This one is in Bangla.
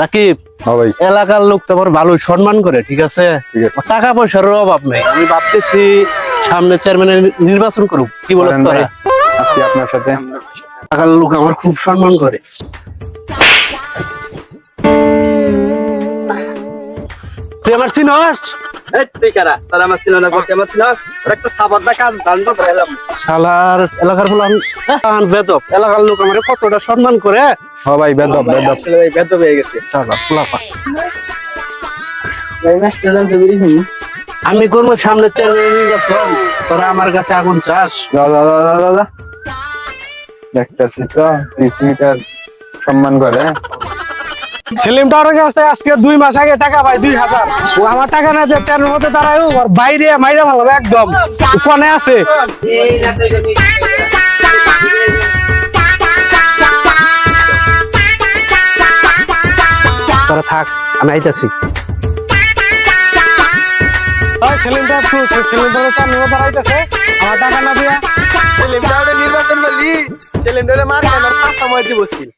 রাকিব, ভাই এলাকার লোক তোমার ভালো সম্মান করে, ঠিক আছে? ঠিক আছে। টাকা পয়সার অভাব নেই। আমি ভাবতেছি সামনে চেয়ারম্যানের নির্বাচন করুক, কি বলো করেন ভাই, তোরা? আছি আপনার সাথে। এলাকার লোক আমার খুব সম্মান করে। তুই আমার চিনস? শালার এলাকার ফুলান বেদব, এলাকার লোক আমার কতটা সম্মান করে। হ্যাঁ ভাই, বেদব বেদব। শালা ফুলাফা। আমি করবো সামনে চেয়ারম্যানের নির্বাচন, তোরা আমার কাছে আগুন চাস? দাদা দেখতেছি তো পিসিটার সম্মান করে। সেলিম টাওয়ারের কাছ থেকে আজকে 2 মাস আগে টাকা পাই 2000। ও আমার টাকা না দিয়ে চার মধ্যে দাঁড়ায় আর বাইরে মাইরা ভালো একদম কোনে আছে। তোরা থাক, আমি আইতাছি। সেলিম টাওয়ার সেলিম টাওয়ারের চার মধ্যে দাঁড়াইতেছে আমার টাকা না দিয়া। সেলিম টাওয়ারে নির্বাচন করলি, সেলিম টাওয়ারে মার কেন 5 সময় দিবছিল।